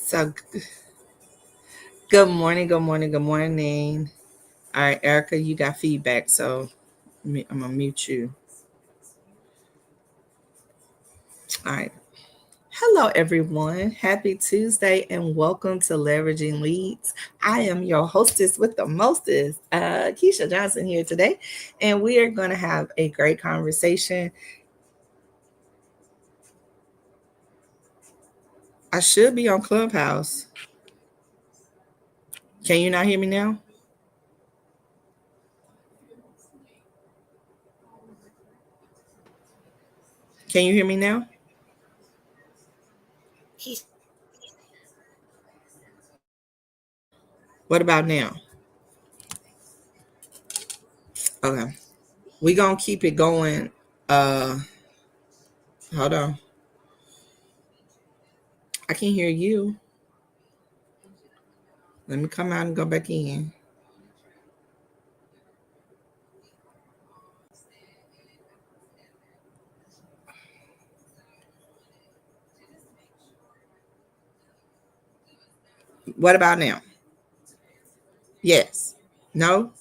So, good morning, good morning, good morning. All right, Erica, you got feedback, so I'm gonna mute you. All right. Hello, everyone. Happy Tuesday and welcome to Leveraging Leads. I am your hostess with the mostest, Keisha Johnson, here today, and we are going to have a great conversation. I should be on Clubhouse. Can you not hear me now? Can you hear me now? What about now? Okay. We're going to keep it going. Uh, Hold on. I can hear you. Let me come out and go back in. What about now? Yes. No?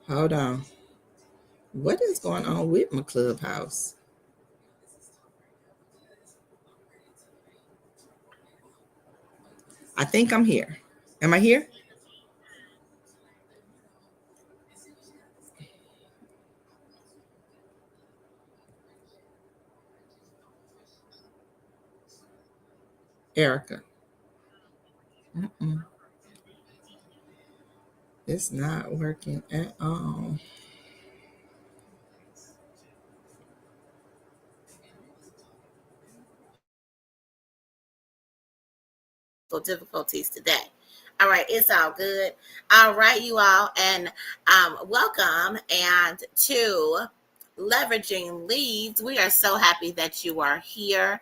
Hold on. What is going on with my Clubhouse? I think I'm here. Am I here? Erica. Mm-mm. It's not working at all. Difficulties today. All right, it's all good. All right, you all, and welcome and to Leveraging Leads. We are so happy that you are here.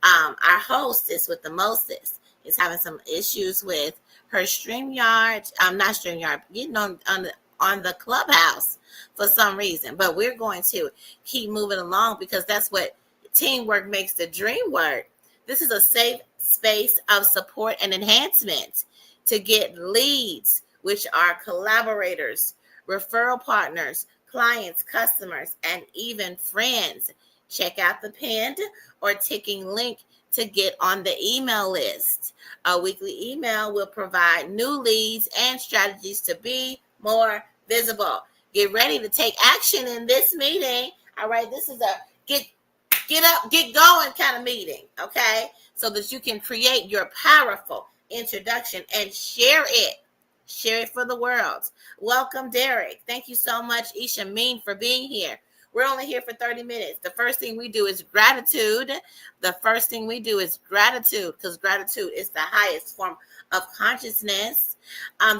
Our hostess with the mostest is having some issues with her StreamYard, not StreamYard, getting on the Clubhouse for some reason. But we're going to keep moving along because that's what teamwork makes the dream work. This is a safe space of support and enhancement to get leads, which are collaborators, referral partners, clients, customers, and even friends. Check out the pinned or ticking link to get on the email list. A weekly email will provide new leads and strategies to be more visible. Get ready to take action in this meeting. All right, this is a get up, get going kind of meeting, okay? So that you can create your powerful introduction and share it. Share it for the world. Welcome, Derek. Thank you so much, Isha Mean, for being here. We're only here for 30 minutes. The first thing we do is gratitude. Because gratitude is the highest form of consciousness.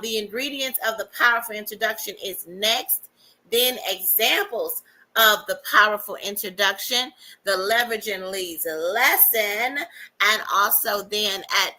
The ingredients of the powerful introduction is next. Then examples of the powerful introduction, the leveraging leads lesson, and also then at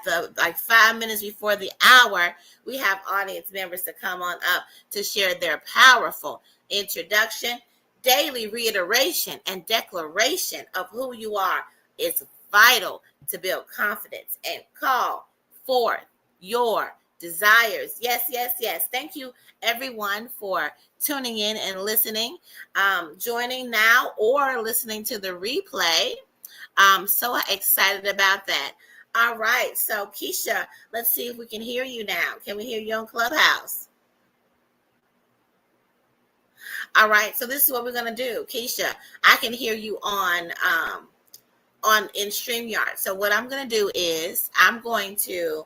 the like 5 minutes before the hour, we have audience members to come on up to share their powerful introduction. Daily reiteration and declaration of who you are is vital to build confidence and call forth your desires. Yes, yes, yes. Thank you, everyone, for tuning in and listening, joining now or listening to the replay. I'm so excited about that. All right. So, Keisha, let's see if we can hear you now. Can we hear you on Clubhouse? All right. So this is what we're gonna do, Keisha. I can hear you on in StreamYard. So what I'm gonna do is I'm going to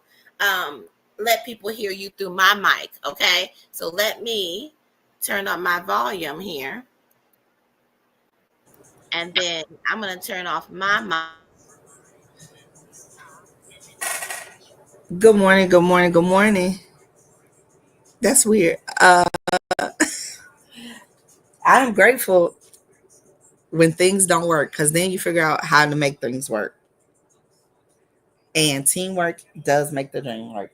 let people hear you through my mic. Okay. So let me turn up my volume here, and then I'm gonna turn off my mic. Good morning, good morning, good morning. That's weird. I'm grateful when things don't work because then you figure out how to make things work. And teamwork does make the dream work.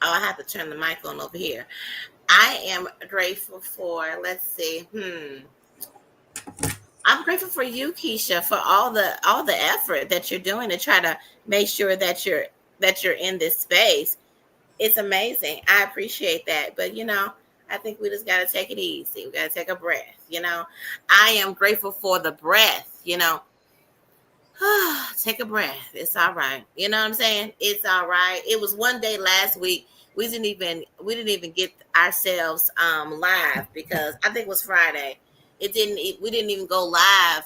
Oh, I have to turn the mic on over here. I am grateful for, let's see, I'm grateful for you, Keisha, for all the effort that you're doing to try to make sure that you're in this space. It's amazing. I appreciate that. But I think we just gotta take it easy. We gotta take a breath. I am grateful for the breath. Take a breath. It's all right. You know what I'm saying? It's all right. It was one day last week. We didn't even get ourselves live because I think it was Friday. We didn't even go live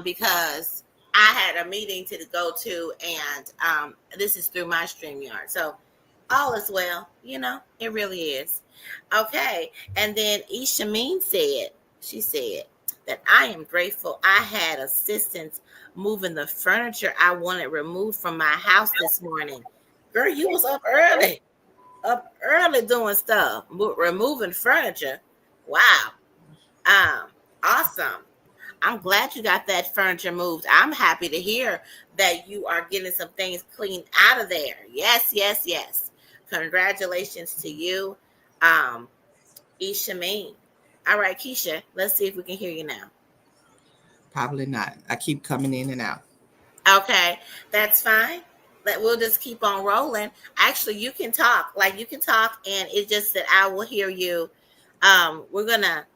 because I had a meeting to go to, and this is through my StreamYard. So all is well, it really is. Okay. And then Ishameen she said that I am grateful I had assistance moving the furniture I wanted removed from my house this morning. Girl, you was up early doing stuff, removing furniture. Wow. Um, awesome. I'm glad you got that furniture moved. I'm happy to hear that you are getting some things cleaned out of there. Yes, yes, yes. Congratulations to you, um, Ishameen. All right, Keisha, let's see if we can hear you now. Probably not. I keep coming in and out. Okay, that's fine. We'll just keep on rolling. Actually, you can talk. Like you can talk, and it's just that I will hear you. We're gonna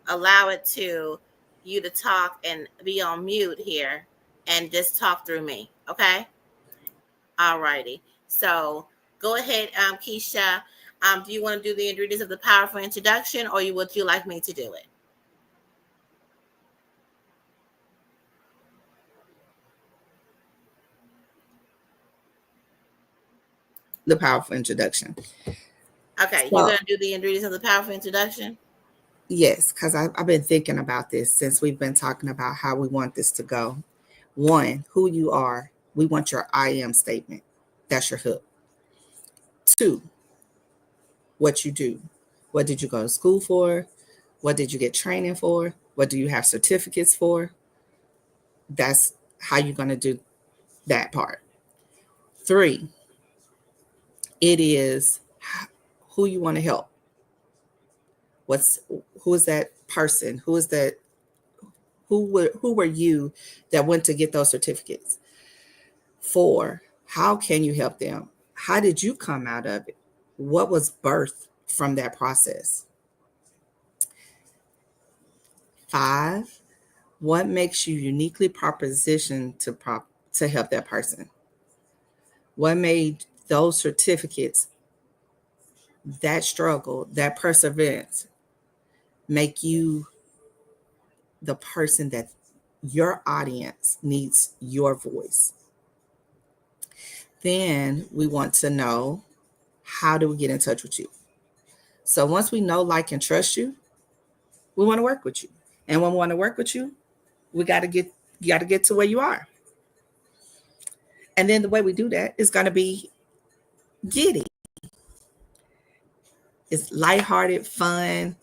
allow it to you to talk and be on mute here, and just talk through me. Okay. All righty. So go ahead, Keisha. Do you want to do the ingredients of the powerful introduction, or would you like me to do it? The powerful introduction. Okay, you're So, gonna do the ingredients of the powerful introduction. yes, because I've been thinking about this since we've been talking about how we want this to go. One, who you are. We want your I am statement. That's your hook. Two, what you do. What did you go to school for? What did you get training for? What do you have certificates for? That's how you're going to do that part. Three, it is who you want to help. What's who is that person? Who is that? Who were you that went to get those certificates? Four, how can you help them? How did you come out of it? What was birthed from that process? Five, what makes you uniquely propositioned to help that person? What made those certificates, that struggle, that perseverance, make you the person that your audience needs your voice? Then we want to know, how do we get in touch with you? So once we know, like, and trust you, we want to work with you. And when we want to work with you, we got to get you got to get to where you are. And then the way we do that is going to be giddy. It's lighthearted, fun,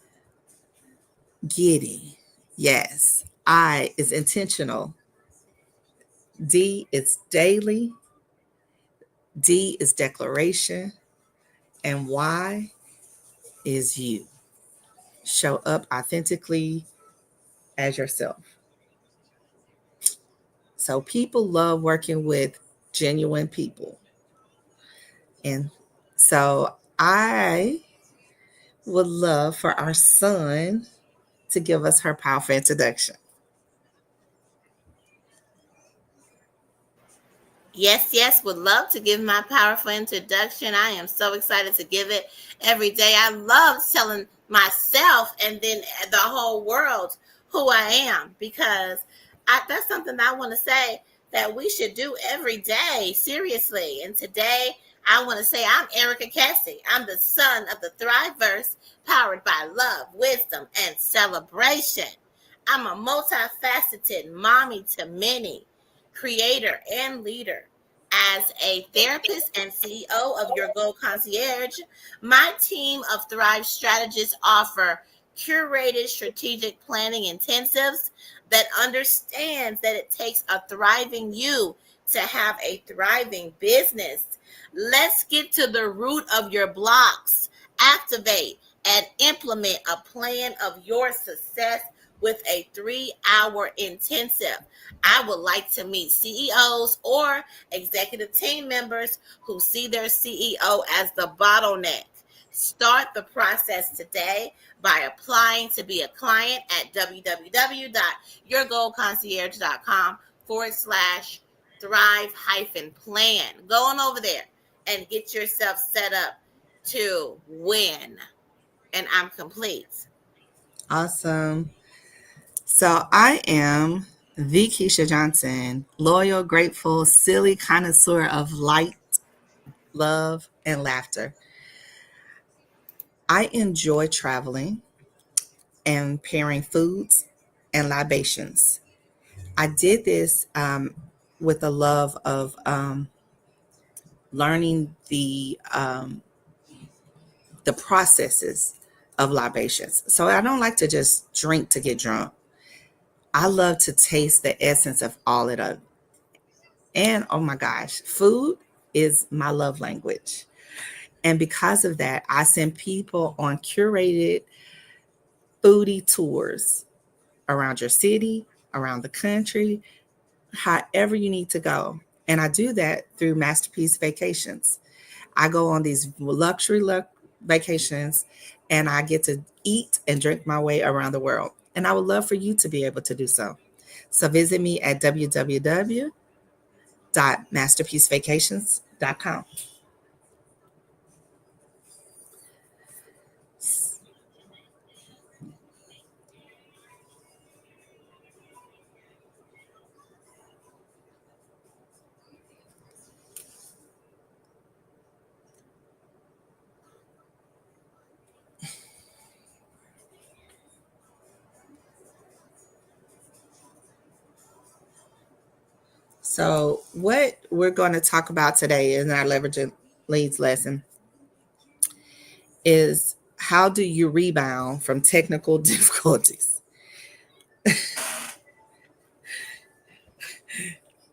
giddy. Yes. I is intentional. D is daily. D is declaration. And Y is you. Show up authentically as yourself. So people love working with genuine people. And so I would love for our son to give us her powerful introduction. Yes, yes, would love to give my powerful introduction. I am so excited to give it every day. I love telling myself and then the whole world who I am because that's something I want to say that we should do every day, seriously. And today, I want to say I'm Erica Cassie. I'm the son of the Thriveverse, powered by love, wisdom, and celebration. I'm a multifaceted mommy to many, creator and leader. As a therapist and CEO of Your Goal Concierge, my team of Thrive strategists offer curated strategic planning intensives that understands that it takes a thriving you to have a thriving business. Let's get to the root of your blocks. Activate and implement a plan of your success with a 3-hour intensive. I would like to meet CEOs or executive team members who see their CEO as the bottleneck. Start the process today by applying to be a client at www.yourgoalconcierge.com/thrive-plan. Go on over there and get yourself set up to win. And I'm complete. Awesome. So I am the Keisha Johnson, loyal, grateful, silly connoisseur of light, love, and laughter. I enjoy traveling and pairing foods and libations. I did this with the love of learning the processes of libations. So I don't like to just drink to get drunk. I love to taste the essence of all of it. And oh my gosh, food is my love language. And because of that, I send people on curated foodie tours around your city, around the country, however you need to go. And I do that through Masterpiece Vacations. I go on these luxury vacations and I get to eat and drink my way around the world. And I would love for you to be able to do so. So visit me at www.masterpiecevacations.com. So, what we're going to talk about today in our leveraging leads lesson is how do you rebound from technical difficulties?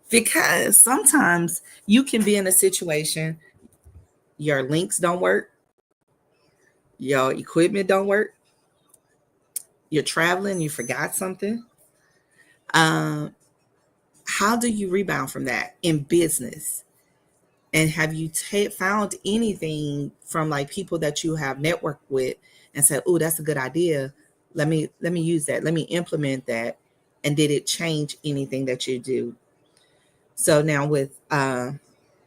Because sometimes you can be in a situation, your links don't work, your equipment don't work, you're traveling, you forgot something. Um, how do you rebound from that in business? And have you found anything from like people that you have networked with and said, "Oh, that's a good idea. Let me use that. Let me implement that." And did it change anything that you do? So now with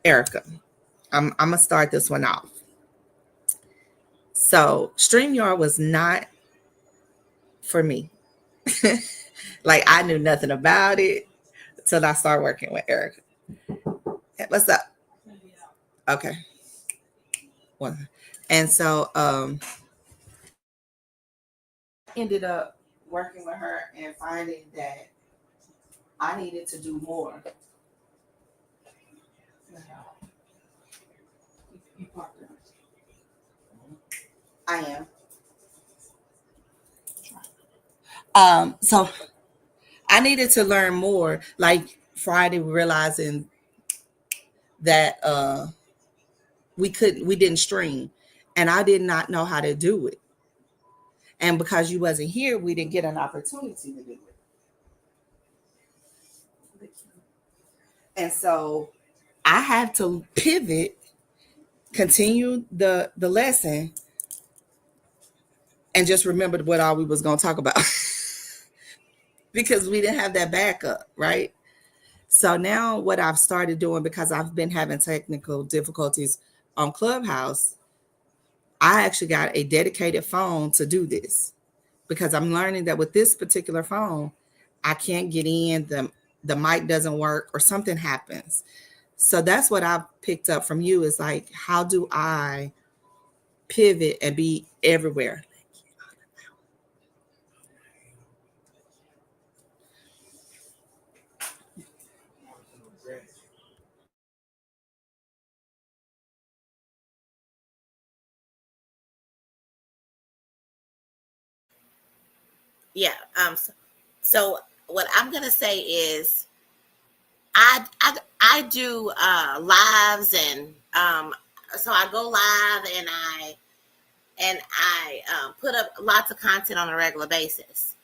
Erica, I'm gonna start this one off. So StreamYard was not for me. Like I knew nothing about it until I started working with Erica. Hey, what's up? Okay. Well, and so ended up working with her and finding that I needed to do more. I am. So I needed to learn more. Like Friday, realizing that we didn't stream, and I did not know how to do it. And because you wasn't here, we didn't get an opportunity to do it. And so I had to pivot, continue the lesson, and just remembered what all we was gonna talk about because we didn't have that backup, right? So now what I've started doing, because I've been having technical difficulties on Clubhouse, I actually got a dedicated phone to do this because I'm learning that with this particular phone, I can't get in, the mic doesn't work or something happens. So that's what I've picked up from you is like, how do I pivot and be everywhere? yeah. So what I'm gonna say is I do lives, and so I go live, and I put up lots of content on a regular basis.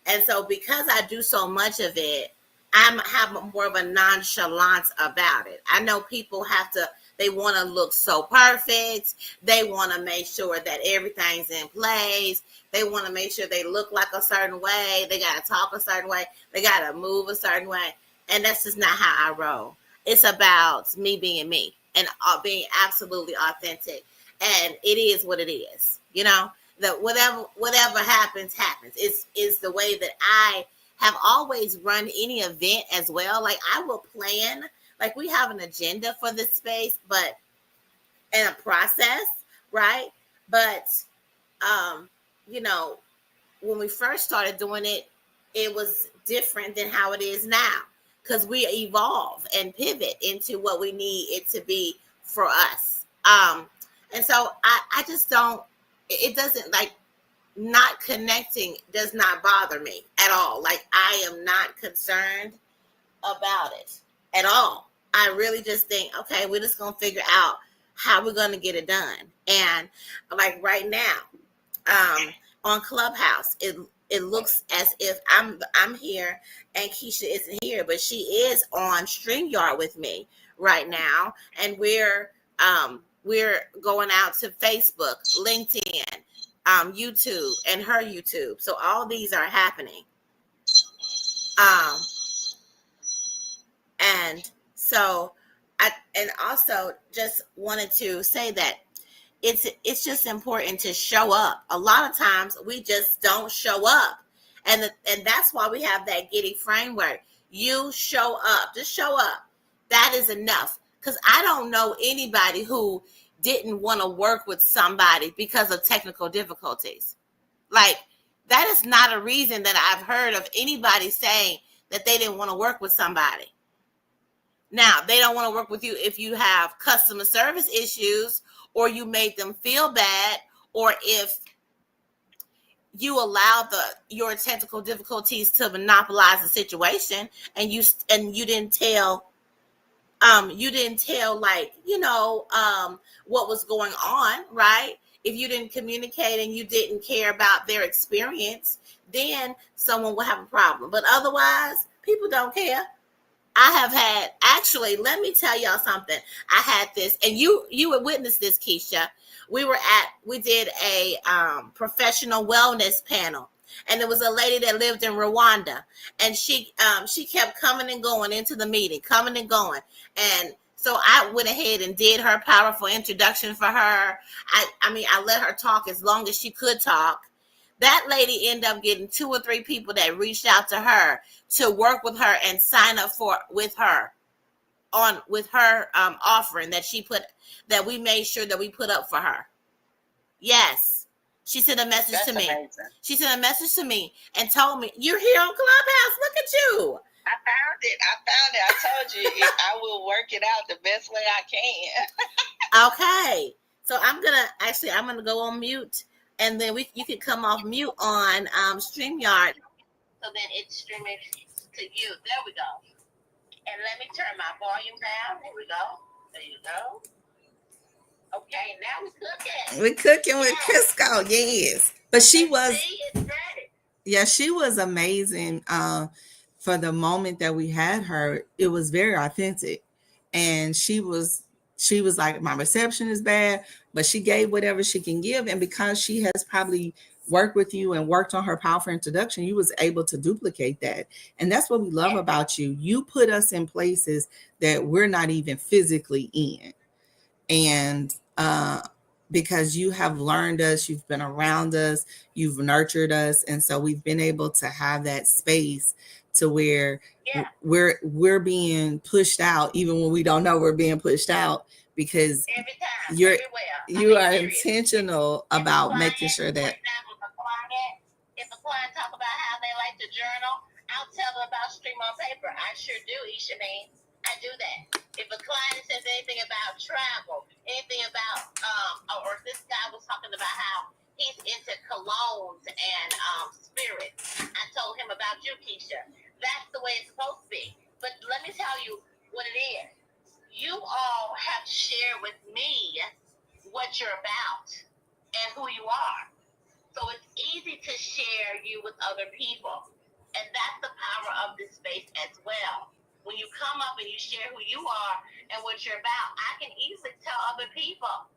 And so because I do so much of it, I have more of a nonchalance about it. I know people they want to look so perfect. They want to make sure that everything's in place. They want to make sure they look like a certain way. They got to talk a certain way. They got to move a certain way. And that's just not how I roll. It's about me being me and being absolutely authentic. And it is what it is, that whatever happens is the way that I have always run any event as well. Like I will plan, like we have an agenda for this space, but in a process, right? But um, you know, when we first started doing it, it was different than how it is now because we evolve and pivot into what we need it to be for us. And so I just don't. It doesn't like not connecting does not bother me at all. Like I am not concerned about it at all. I really just think, okay, we're just gonna figure out how we're gonna get it done. And like right now, on Clubhouse, it looks as if I'm here and Keisha isn't here, but she is on StreamYard with me right now, and we're going out to Facebook, LinkedIn, YouTube, and her YouTube. So all these are happening. Um, and so and also just wanted to say that it's just important to show up. A lot of times we just don't show up, and that's why we have that Giddy framework. You show up, just show up. That is enough. Because I don't know anybody who didn't want to work with somebody because of technical difficulties. Like that is not a reason that I've heard of anybody saying that they didn't want to work with somebody. Now, they don't want to work with you if you have customer service issues or you made them feel bad, or if you allow your technical difficulties to monopolize the situation, and you didn't tell like what was going on, right? If you didn't communicate and you didn't care about their experience, then someone will have a problem. But otherwise, people don't care. I have had, actually, let me tell y'all something. I had this, and you would witness this, Keisha. We did a professional wellness panel, and there was a lady that lived in Rwanda, and she kept coming and going into the meeting, coming and going, and so I went ahead and did her powerful introduction for her. I mean, I let her talk as long as she could talk. That lady ended up getting 2 or 3 people that reached out to her to work with her and sign up with her offering that we made sure that we put up for her. Yes. She sent a message to me. Amazing. She sent a message to me and told me, "You're here on Clubhouse. Look at you." I found it. I told you I will work it out the best way I can. Okay. So I'm gonna go on mute, and then you can come off mute on StreamYard. So then it's streaming to you. There we go. And let me turn my volume down. There we go. There you go. Okay, now we're cooking. We're cooking with Crisco, yes. But she was, it's ready. Yeah, she was amazing. For the moment that we had her, it was very authentic, and she was like, my reception is bad, but she gave whatever she can give, and because she has probably worked with you and worked on her powerful introduction, you was able to duplicate that. And that's what we love about you. You put us in places that we're not even physically in, and because you have learned us, you've been around us, you've nurtured us, and so we've been able to have that space to where we're being pushed out even when we don't know we're being pushed out, because you are intentional about making sure that if a client talk about how they like to journal, I'll tell them about stream on paper. I sure do, Ishameen. I do that. If a client says anything about travel, anything about or this guy was talking about how he's into colognes and spirits, share with me what you're about and who you are. So it's easy to share you with other people. And that's the power of this space as well. When you come up and you share who you are and what you're about, I can easily tell other people.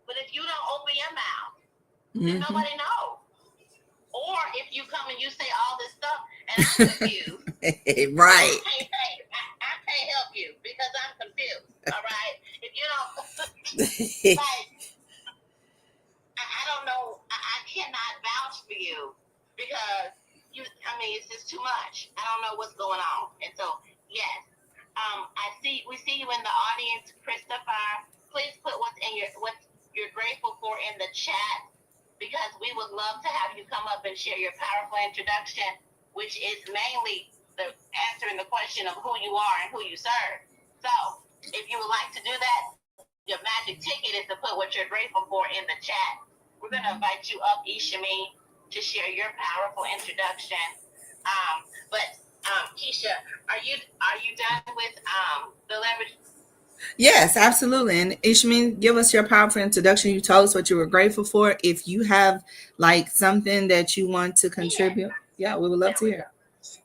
But if you don't open your mouth, then nobody knows. Or if you come and you say all this stuff and I'm confused, right. I can't help you because I'm confused. All right. If you don't, like, I don't know. I cannot vouch for you because it's just too much. I don't know what's going on. And so, yes, we see you in the audience, Christopher. Please put what you're grateful for in the chat because we would love to have you come up and share your powerful introduction, which is mainly the answering the question of who you are and who you serve. So, if you would like to do that, your magic ticket is to put what you're grateful for in the chat. We're going to invite you up, Ishami, to share your powerful introduction. Keisha, are you done with the leverage? Yes, absolutely. And Ishmin, give us your powerful introduction. You told us what you were grateful for. If you have like something that you want to contribute, yeah, we would love to hear. Sure.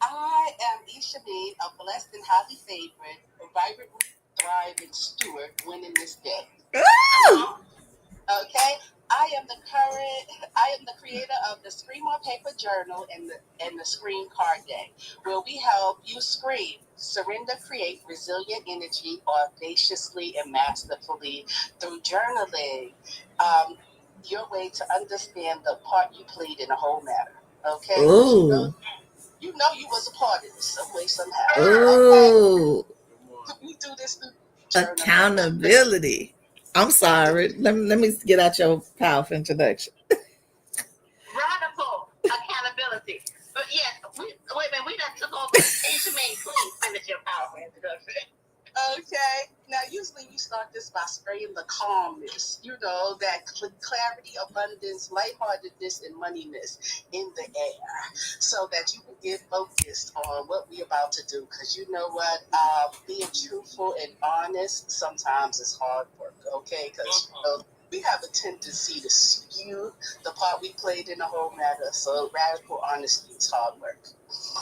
I am Ishami, a blessed and highly favored, vibrantly thriving steward winning this day. Ooh! Okay? I am the creator of the Scream on Paper Journal and the Scream Card Day, where we help you scream, surrender, create resilient energy audaciously and masterfully through journaling. Your way to understand the part you played in the whole matter. Okay? Ooh. You know you was a part of this some way, somehow. Ooh. Okay? We do this through Accountability. I'm sorry. Let me get out your powerful introduction. Radical accountability. But yes, wait a minute, we done took over. Ishami, please finish your powerful introduction. Okay. Now, usually we start this by spraying the calmness, that clarity, abundance, lightheartedness, and moneyness in the air so that you can get focused on what we're about to do. Because you know what? Being truthful and honest sometimes is hard work, okay? Because, we have a tendency to skew the part we played in the whole matter. So radical honesty is hard work.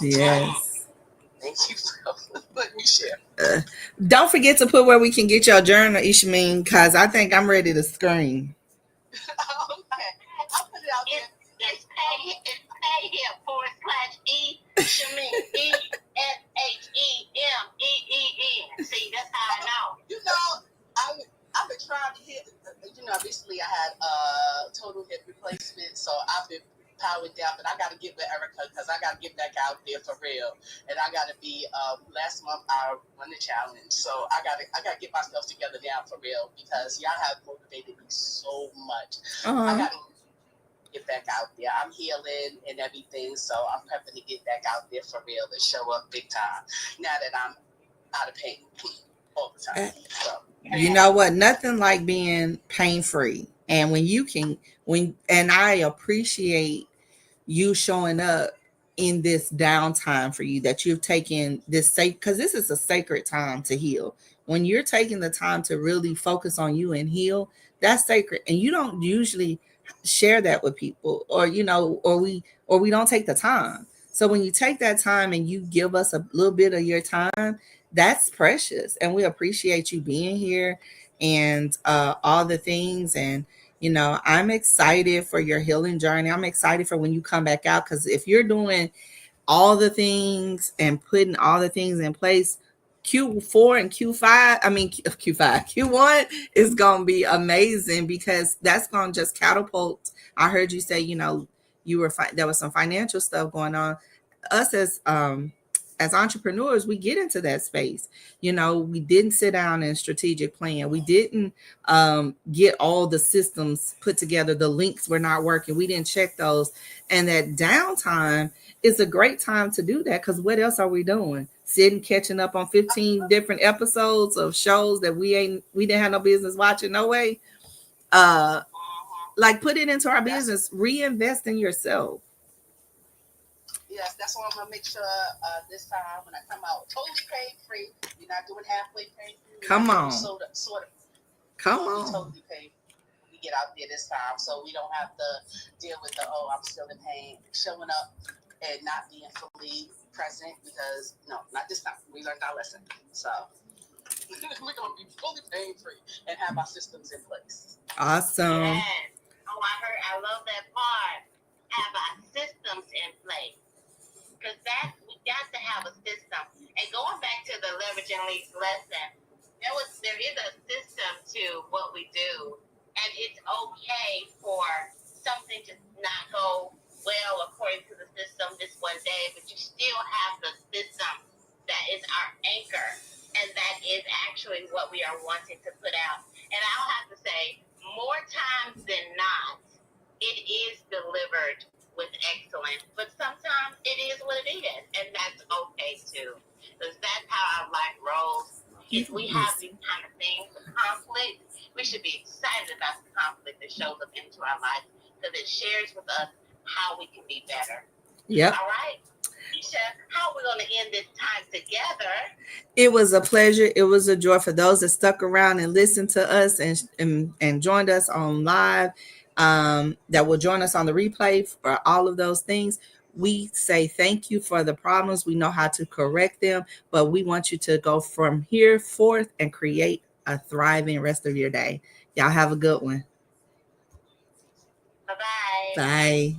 Yes. Thank you for letting me share. Don't forget to put where we can get your journal, Ishmin, because I think I'm ready to scream. Okay. I'll put it out there. It's pay here /E Shamin SHEMEEN. See, that's how I know. I've been trying to hit. Recently I had total hip replacement, so I've been powered down, but I got to get with Erica because I got to get back out there for real, and I got to be. Last month I won the challenge, so I got to get myself together now for real because y'all have motivated me so much. I got to get back out there. I'm healing and everything, so I'm prepping to get back out there for real and show up big time. Now that I'm out of pain all the time, so. You know what? Nothing like being pain free. And and I appreciate you showing up in this downtime for you that you've taken this because this is a sacred time to heal. When you're taking the time to really focus on you and heal, that's sacred. And you don't usually share that with people or we don't take the time. So when you take that time and you give us a little bit of your time, that's precious, and we appreciate you being here and all the things. And I'm excited for your healing journey. I'm excited for when you come back out, because if you're doing all the things and putting all the things in place, Q4 and Q1 is going to be amazing, because that's going to just catapult. I heard you say, there was some financial stuff going on. Us as entrepreneurs, we get into that space. We didn't sit down and strategic plan. We didn't get all the systems put together. The links were not working. We didn't check those. And that downtime is a great time to do that, because what else are we doing? Sitting, catching up on 15 different episodes of shows that we didn't have no business watching, no way. Like, put it into our business. Reinvest in yourself. Yes, that's why I'm gonna make sure this time when I come out totally pain free. We're not doing halfway pain free. Come on. Sort of. We're Come gonna be on. totally pain free when we get out there this time, so we don't have to deal with the I'm still in pain, showing up and not being fully present because no, not this time. We learned our lesson, so we're gonna be fully pain free and have our systems in place. Awesome. Yes. Oh, I love that part. Have our systems in place. Because we got to have a system. And going back to the leveraging leads lesson, there is a system to what we do. And it's okay for something to not go well according to the system this one day, but you still have the system that is our anchor. And that is actually what we are wanting to put out. And I'll have to say, more times than not, it is delivered with excellence. But sometimes it is what it is. And that's okay too. Because that's how our life rolls. If we have these kind of things, the conflict, we should be excited about the conflict that shows up into our life because it shares with us how we can be better. Yep. All right. Keisha, how are we going to end this time together? It was a pleasure. It was a joy for those that stuck around and listened to us and joined us on live, that will join us on the replay for all of those things. We say thank you for the problems. We know how to correct them, but we want you to go from here forth and create a thriving rest of your day. Y'all have a good one. Bye-bye. Bye.